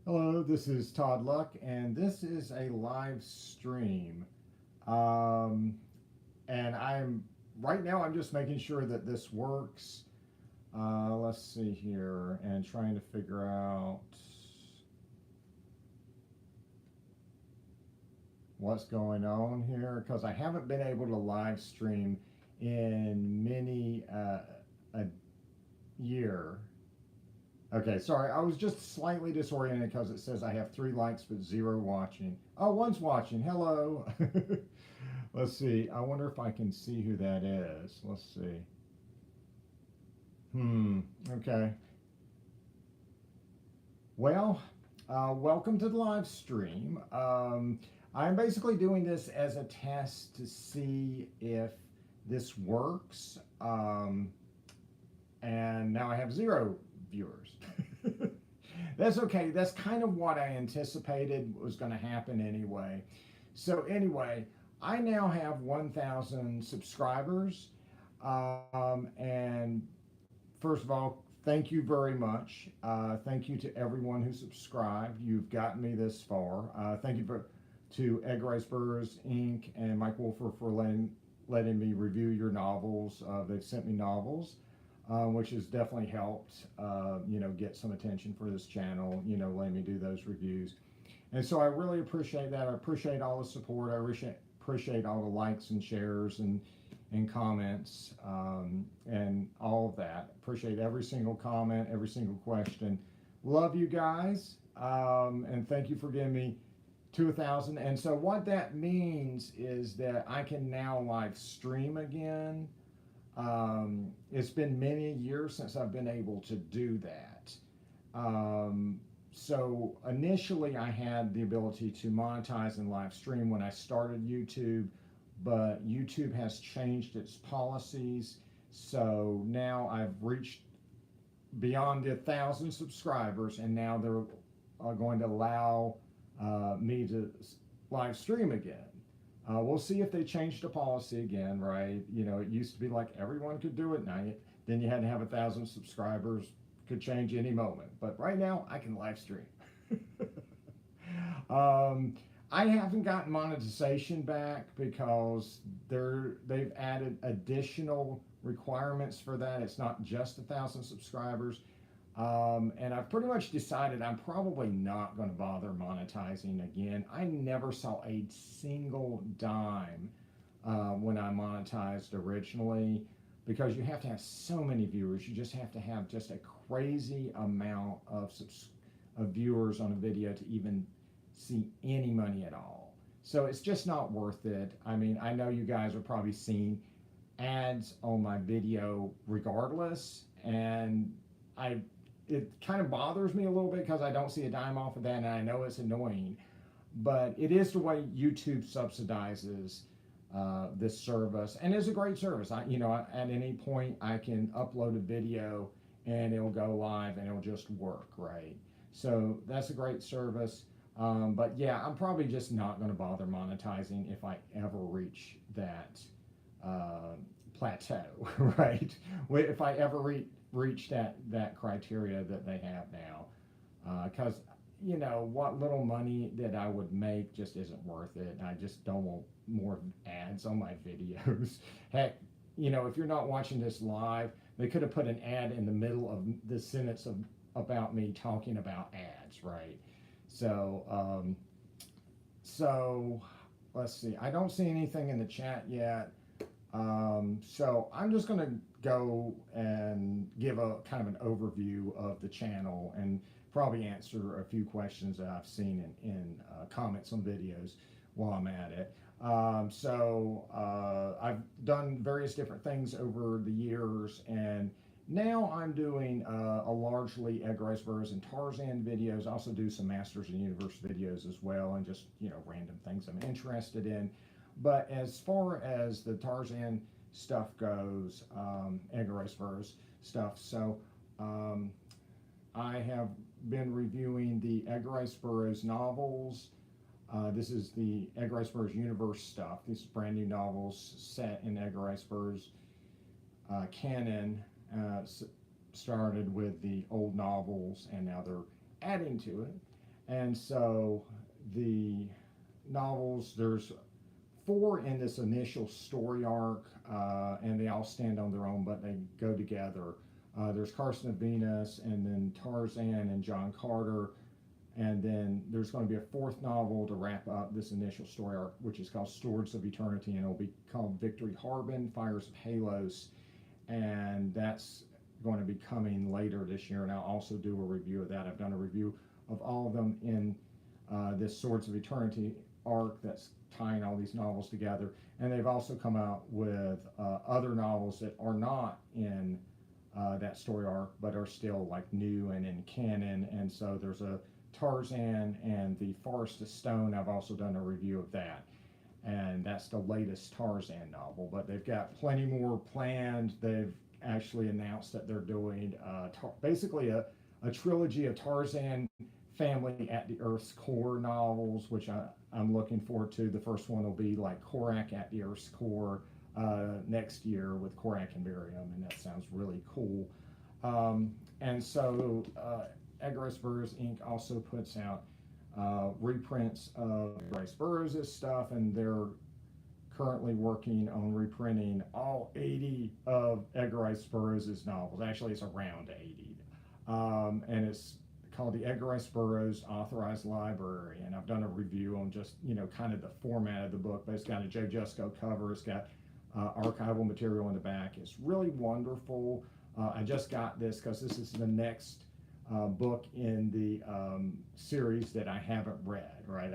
Hello, this is Todd Luck, and this is a live stream. Um, and right now, I'm just making sure that this works. Let's see here, and trying to figure out what's going on here because I haven't been able to live stream in many a year. Okay, sorry. I was just slightly disoriented because it says I have 3 likes but 0 watching. Oh, one's watching. Hello. Let's see. I wonder if I can see who that is. Let's see. Okay. Well, welcome to the live stream. I'm basically doing this as a test to see if this works. And now I have 0 viewers. That's okay. That's kind of what I anticipated was going to happen anyway. So, anyway, I now have 1,000 subscribers. And first of all, thank you very much. Thank you to everyone who subscribed. You've gotten me this far. Thank you to Egg Rice Burgers Inc. and Mike Wolfer for letting me review your novels. They've sent me novels. Which has definitely helped, get some attention for this channel, letting me do those reviews. And so I really appreciate that. I appreciate all the support. I appreciate all the likes and shares and comments and all of that. Appreciate every single comment, every single question. Love you guys. And thank you for giving me to 1,000. And so what that means is that I can now live stream again. It's been many years since I've been able to do that. So initially I had the ability to monetize and live stream when I started YouTube, but YouTube has changed its policies. So now I've reached beyond 1,000 subscribers, and now they're going to allow me to live stream again. We'll see if they change the policy again, right? It used to be like everyone could do it. Now, then you had to have 1,000 subscribers. Could change any moment. But right now, I can live stream. I haven't gotten monetization back because they've added additional requirements for that. It's not just 1,000 subscribers. And I've pretty much decided I'm probably not going to bother monetizing again. I never saw a single dime when I monetized originally because you have to have so many viewers. You just have to have just a crazy amount of viewers on a video to even see any money at all. So it's just not worth it. I mean, I know you guys are probably seeing ads on my video regardless, and it kind of bothers me a little bit because I don't see a dime off of that, and I know it's annoying, but it is the way YouTube subsidizes this service, and it's a great service. At any point I can upload a video and it'll go live and it'll just work, right? So that's a great service. But yeah, I'm probably just not going to bother monetizing if I ever reach that plateau, right? If I ever reach that criteria that they have now, because what little money that I would make just isn't worth it. I just don't want more ads on my videos. Heck, if you're not watching this live, they could have put an ad in the middle of the sentence about me talking about ads, right? So let's see. I don't see anything in the chat yet. So I'm just going to go and give a kind of an overview of the channel and probably answer a few questions that I've seen in comments on videos while I'm at it. I've done various different things over the years, and now I'm doing a largely Egg Rice Burgers and Tarzan videos. I also do some Masters and Universe videos as well, and just random things I'm interested in. But as far as the Tarzan stuff goes, Egg Rice Burgers stuff, so I have been reviewing the Egg Rice Burgers novels. This is the Egg Rice Burgers universe stuff. These are brand new novels set in Egg Rice Burgers canon. Started with the old novels, and now they're adding to it. And so the novels, there's four in this initial story arc, and they all stand on their own, but they go together. There's Carson of Venus, and then Tarzan and John Carter, and then there's going to be a fourth novel to wrap up this initial story arc, which is called Stewards of Eternity, and it'll be called Victory Harbin, Fires of Halos, and that's going to be coming later this year, and I'll also do a review of that. I've done a review of all of them in this Swords of Eternity arc that's tying all these novels together, and they've also come out with other novels that are not in that story arc but are still like new and in canon. And so there's a Tarzan and the Forest of Stone. I've also done a review of that, and that's the latest Tarzan novel, but they've got plenty more planned. They've actually announced that they're doing basically a trilogy of Tarzan family at the Earth's core novels, which I'm looking forward to. The first one will be like Korak at the Earth's core next year with Korak and Miriam, and that sounds really cool. And so Edgar Rice Burroughs Inc. also puts out reprints of Rice Burroughs' stuff, and they're currently working on reprinting all 80 of Edgar Rice Burroughs' novels. Actually, it's around 80. And it's called the Edgar Rice Burroughs Authorized Library, and I've done a review on just, kind of the format of the book, but it's got a Joe Jusko cover. It's got archival material in the back. It's really wonderful. I just got this because this is the next book in the series that I haven't read, right?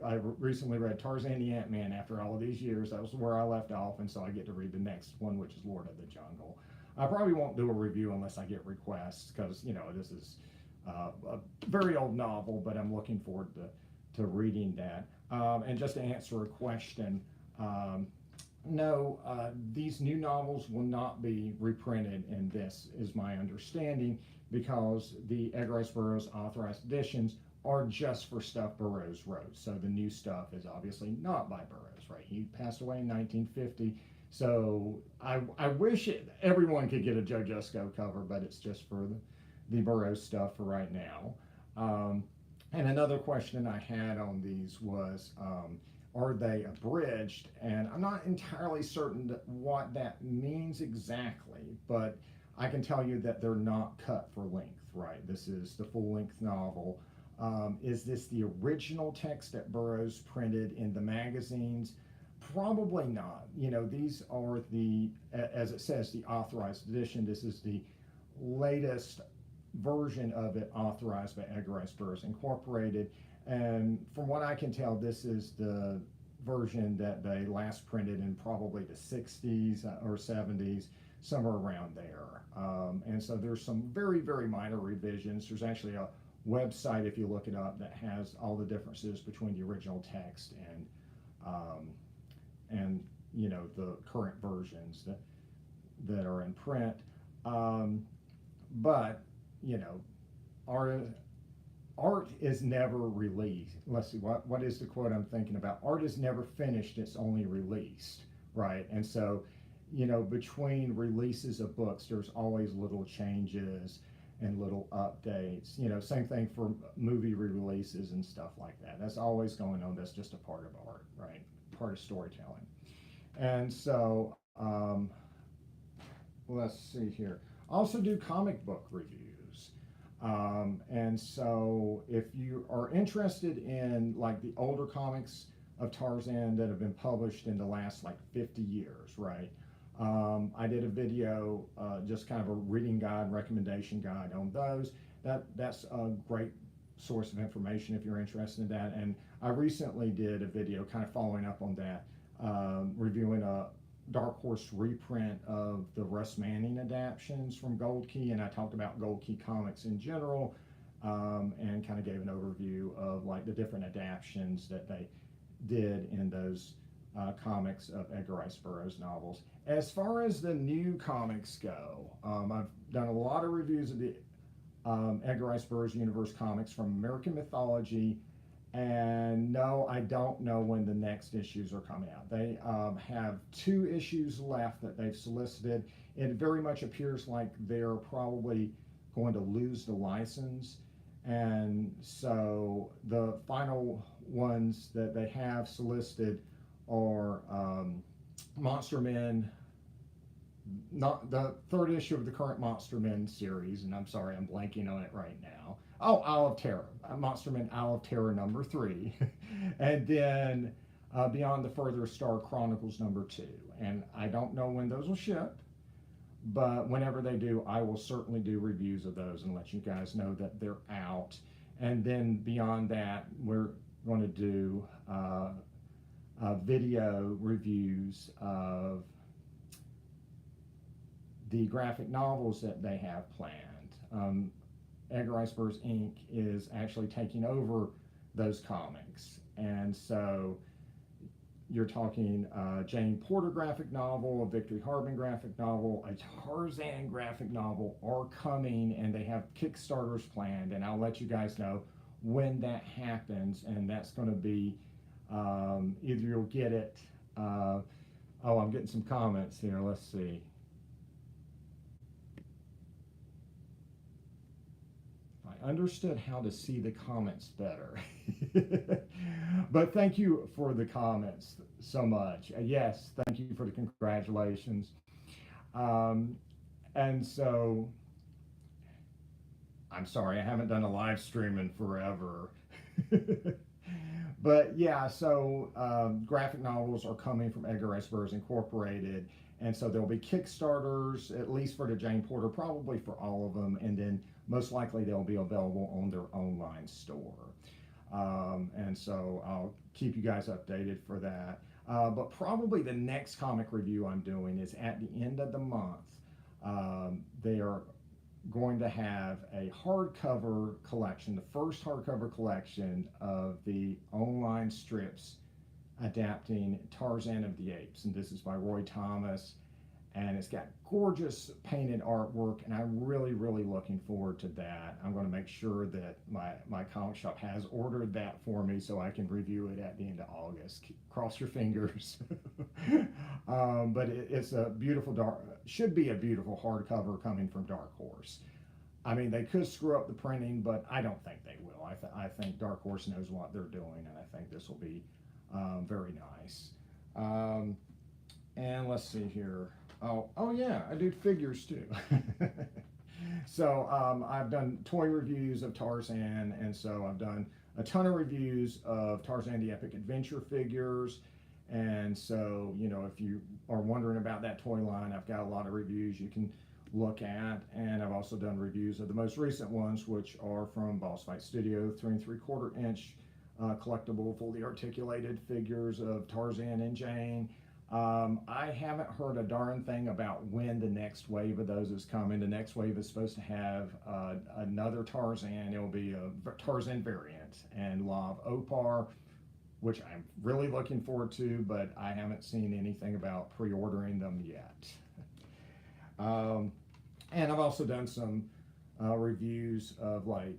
I recently read Tarzan the Ant-Man after all of these years. That was where I left off, and so I get to read the next one, which is Lord of the Jungle. I probably won't do a review unless I get requests, because, this is a very old novel, but I'm looking forward to reading that. And just to answer a question, no, these new novels will not be reprinted in this, is my understanding, because the Edgar Rice Burroughs authorized editions are just for stuff Burroughs wrote. So the new stuff is obviously not by Burroughs, right? He passed away in 1950. So I wish everyone could get a Joe Jusko cover, but it's just for the Burroughs stuff for right now. And another question I had on these was, are they abridged? And I'm not entirely certain what that means exactly, but I can tell you that they're not cut for length, right? This is the full-length novel. Is this the original text that Burroughs printed in the magazines? Probably not. These are as it says, the authorized edition. This is the latest version of it authorized by Edgar Rice Burroughs Incorporated. And from what I can tell, this is the version that they last printed in probably the 60s or 70s, somewhere around there. And so there's some very, very minor revisions. There's actually a website, if you look it up, that has all the differences between the original text and the current versions that are in print. But art is never released. Let's see, what is the quote I'm thinking about? Art is never finished, it's only released, right? And so, between releases of books, there's always little changes and little updates. Same thing for movie re-releases and stuff like that. That's always going on. That's just a part of art, right? Part of storytelling. And so, let's see here. I also do comic book reviews. And so if you are interested in like the older comics of Tarzan that have been published in the last like 50 years, right? I did a video, just kind of a reading guide, recommendation guide on those. That's a great source of information if you're interested in that. And I recently did a video kind of following up on that, reviewing a Dark Horse reprint of the Russ Manning adaptions from Gold Key, and I talked about Gold Key comics in general, and kind of gave an overview of like the different adaptions that they did in those comics of Edgar Rice Burroughs novels. As far as the new comics go, I've done a lot of reviews of the Edgar Rice Burroughs universe comics from American Mythology, and no, I don't know when the next issues are coming out. They have 2 issues left that they've solicited. It very much appears like they're probably going to lose the license, And so the final ones that they have solicited are Monster Men, not the third issue of the current Monster Men series, and I'm sorry, I'm blanking on it right now. Oh, Isle of Terror, Monster Men Isle of Terror #3, and then Beyond the Further Star Chronicles #2. And I don't know when those will ship, but whenever they do, I will certainly do reviews of those and let you guys know that they're out. And then beyond that, we're going to do video reviews of the graphic novels that they have planned. Edgar Rice Burroughs Inc. is actually taking over those comics. And so you're talking a Jane Porter graphic novel, a Victory Harbin graphic novel, a Tarzan graphic novel are coming, and they have Kickstarters planned. And I'll let you guys know when that happens. And that's going to be either you'll get it. Oh, I'm getting some comments here. Let's see. I understood how to see the comments better. But thank you for the comments so much. Yes, thank you for the congratulations. And so, I'm sorry, I haven't done a live stream in forever. But yeah, so graphic novels are coming from Edgar Rice Burroughs Incorporated. And so there'll be Kickstarters, at least for the Jane Porter, probably for all of them. And then most likely they'll be available on their online store. And so I'll keep you guys updated for that. But probably the next comic review I'm doing is at the end of the month. They are going to have a hardcover collection, the first hardcover collection of the online strips adapting Tarzan of the Apes. And this is by Roy Thomas. And it's got gorgeous painted artwork, and I'm really, really looking forward to that. I'm going to make sure that my comic shop has ordered that for me so I can review it at the end of August. Cross your fingers. But it's a beautiful, should be a beautiful hardcover coming from Dark Horse. I mean, they could screw up the printing, but I don't think they will. I think Dark Horse knows what they're doing, and I think this will be very nice. And let's see here. Oh yeah, I do figures too. So I've done toy reviews of Tarzan, and so I've done a ton of reviews of Tarzan the Epic Adventure figures. And so, you know, if you are wondering about that toy line, I've got a lot of reviews you can look at. And I've also done reviews of the most recent ones, which are from Boss Fight Studio, 3 3/4 inch collectible, fully articulated figures of Tarzan and Jane. I haven't heard a darn thing about when the next wave of those is coming. The next wave is supposed to have another Tarzan. It'll be a Tarzan variant and Law of Opar, which I'm really looking forward to, but I haven't seen anything about pre-ordering them yet. And I've also done some reviews of like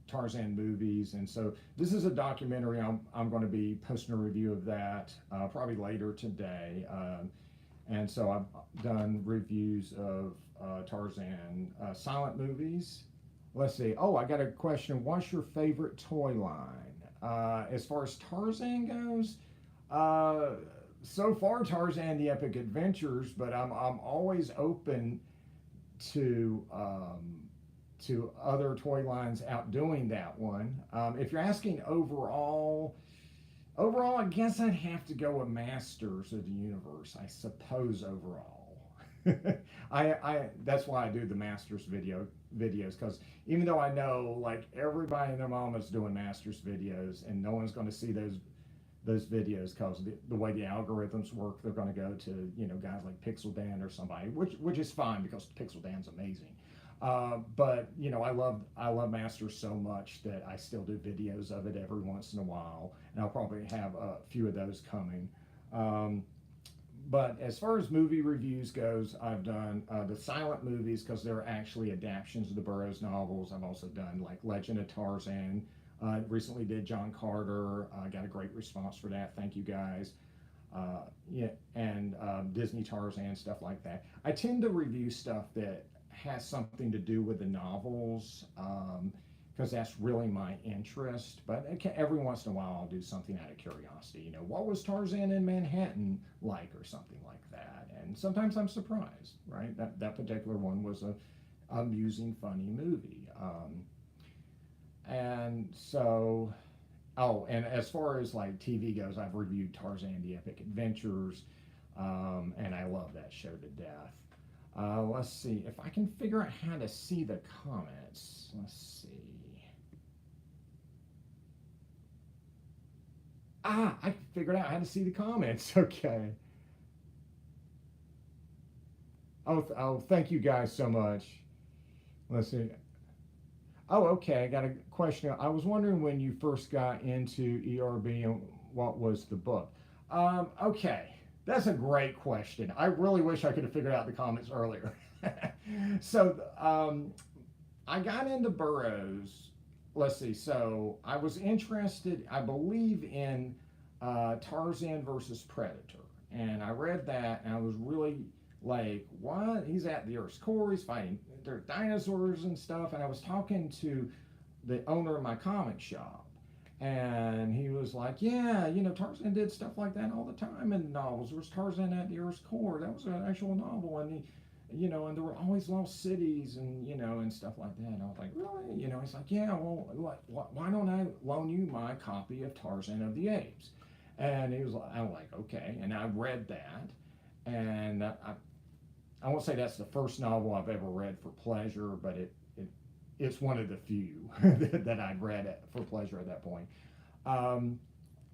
Tarzan movies, and so this is a documentary. I'm going to be posting a review of that probably later today. And so I've done reviews of Tarzan silent movies. Let's see. Oh, I got a question. What's your favorite toy line? As far as Tarzan goes, so far Tarzan the Epic Adventures, but I'm always open to other toy lines outdoing that one. If you're asking overall, I guess I'd have to go with Masters of the Universe, I suppose, overall. That's why I do the Masters videos, because even though I know like everybody and their mama's doing Masters videos, and no one's going to see those videos because the way the algorithms work, they're going to go to, you know, guys like Pixel Dan or somebody, which is fine because Pixel Dan's amazing. But you know, I love Masters so much that I still do videos of it every once in a while, and I'll probably have a few of those coming. But as far as movie reviews goes, I've done the silent movies because they're actually adaptations of the Burroughs novels. I've also done like Legend of Tarzan. Recently did John Carter. Got a great response for that. Thank you guys. Yeah, and Disney Tarzan, stuff like that. I tend to review stuff that has something to do with the novels. because that's really my interest. But every once in a while, I'll do something out of curiosity. You know, what was Tarzan in Manhattan like, or something like that. And sometimes I'm surprised, right? That particular one was a amusing, funny movie. And so, oh, and as far as like TV goes, I've reviewed Tarzan: The Epic Adventures, and I love that show to death. Let's see if I can figure out how to see the comments. Let's see. Ah, I figured out how to see the comments. Okay. Oh, thank you guys so much. Let's see. Oh, okay. I got a question. I was wondering when you first got into ERB and what was the book. Okay, that's a great question. I really wish I could have figured out the comments earlier. So, I got into Burroughs. Let's see. So I was interested, I believe, in Tarzan versus Predator, and I read that, and I was really like, what? He's at the Earth's core. He's fighting their dinosaurs and stuff. And I was talking to the owner of my comic shop, and he was like, yeah, you know, Tarzan did stuff like that all the time in novels. There was Tarzan at the Earth's core. That was an actual novel, and he, you know, and there were always lost cities and, you know, and stuff like that. And I was like, really? You know, he's like, yeah, well, why don't I loan you my copy of Tarzan of the Apes? And he was like, I'm like, okay. And I read that, and I won't say that's the first novel I've ever read for pleasure, but it's one of the few that I'd read for pleasure at that point. Um,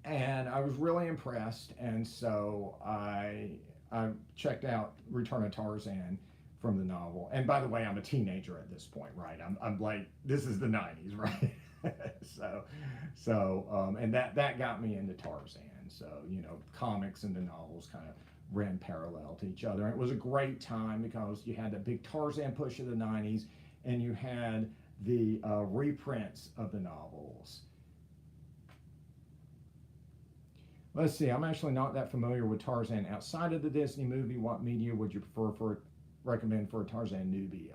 and I was really impressed, and so I checked out Return of Tarzan from the novel. And by the way, I'm a teenager at this point, right? I'm like, this is the '90s, right? And that got me into Tarzan. So, you know, comics and the novels kind of ran parallel to each other. And it was a great time because you had the big Tarzan push of the '90s, and you had the reprints of the novels. Let's see, I'm actually not that familiar with Tarzan outside of the Disney movie. What media would you recommend for a Tarzan newbie?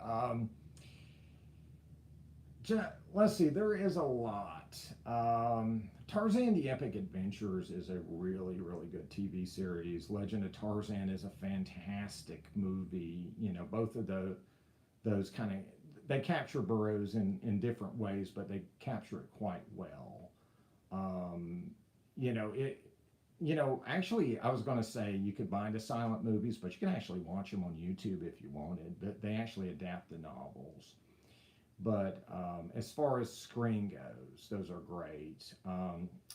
Let's see, there is a lot. Tarzan: The Epic Adventures is a really, really good TV series. Legend of Tarzan is a fantastic movie. You know, both of those kind of, they capture Burroughs in different ways, but they capture it quite well. Um, you know, actually, I was going to say you could buy the silent movies, but you can actually watch them on YouTube if you wanted. But they actually adapt the novels. But as far as screen goes, those are great.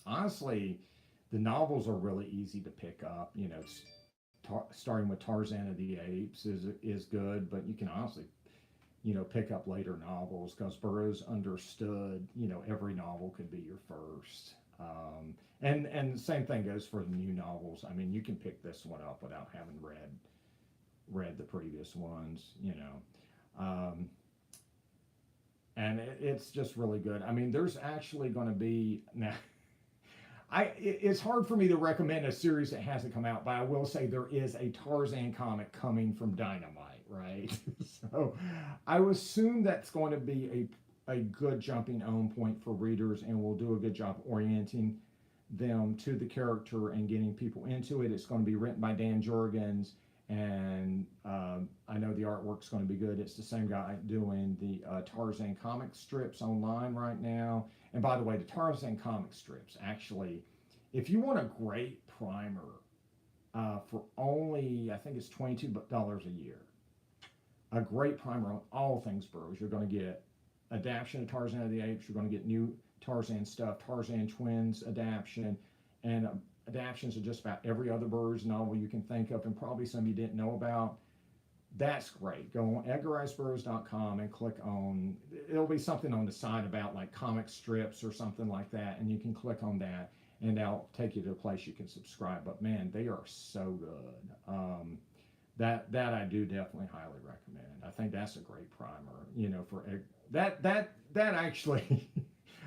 Honestly, the novels are really easy to pick up. You know, starting with Tarzan of the Apes is good, but you can honestly, you know, pick up later novels because Burroughs understood, you know, every novel could be your first. And the same thing goes for the new novels. I mean, you can pick this one up without having read the previous ones, you know. And it's just really good. I mean, there's actually going to be now. It's hard for me to recommend a series that hasn't come out, but I will say there is a Tarzan comic coming from Dynamite, right? So I assume that's going to be a good jumping on point for readers, and will do a good job orienting them to the character and getting people into it. It's going to be written by Dan Jurgens, and I know the artwork's going to be good. It's the same guy doing the Tarzan comic strips online right now. And by the way, the Tarzan comic strips, actually, if you want a great primer for only, I think it's $22 a year, a great primer on all things Burroughs, you're going to get adaptation of Tarzan of the Apes, you're going to get new Tarzan stuff, Tarzan Twins adaptation, and adaptations of just about every other Burroughs novel you can think of, and probably some you didn't know about. That's great. Go on edgarriceburroughs.com and click on, it'll be something on the side about like comic strips or something like that, and you can click on that, and that'll take you to a place you can subscribe. But man, they are so good. That I do definitely highly recommend. I think that's a great primer, you know, for that actually.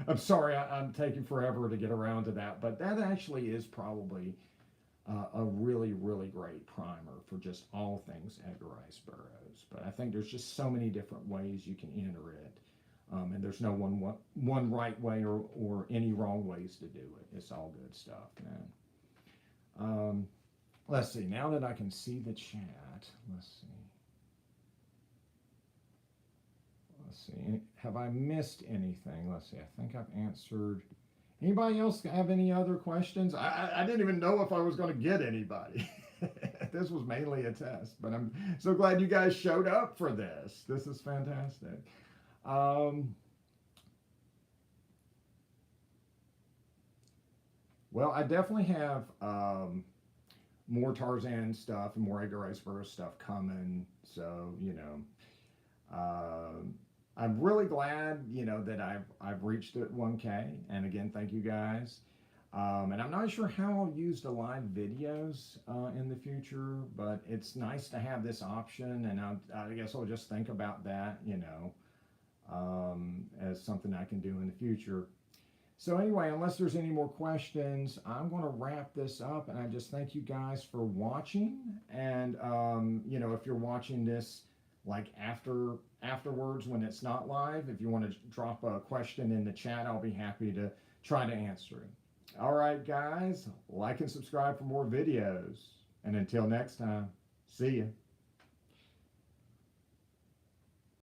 I'm sorry, I'm taking forever to get around to that, but that actually is probably a really, really great primer for just all things Edgar Rice Burroughs. But I think there's just so many different ways you can enter it. And there's no one right way or any wrong ways to do it. It's all good stuff, man. Let's see. Now that I can see the chat, let's see. Let's see. Have I missed anything? Let's see. I think I've answered. Anybody else have any other questions? I didn't even know if I was going to get anybody. This was mainly a test, but I'm so glad you guys showed up for this. This is fantastic. Well, I definitely have more Tarzan stuff and more Edgar Rice Burroughs stuff coming. So, I'm really glad, that I've reached it 1K. And again, thank you guys. And I'm not sure how I'll use the live videos in the future, but it's nice to have this option. And I guess I'll just think about that, as something I can do in the future. So anyway, unless there's any more questions, I'm going to wrap this up. And I just thank you guys for watching. And, if you're watching this like afterwards when it's not live, if you want to drop a question in the chat, I'll be happy to try to answer it. All right, guys, like and subscribe for more videos. And until next time, see ya.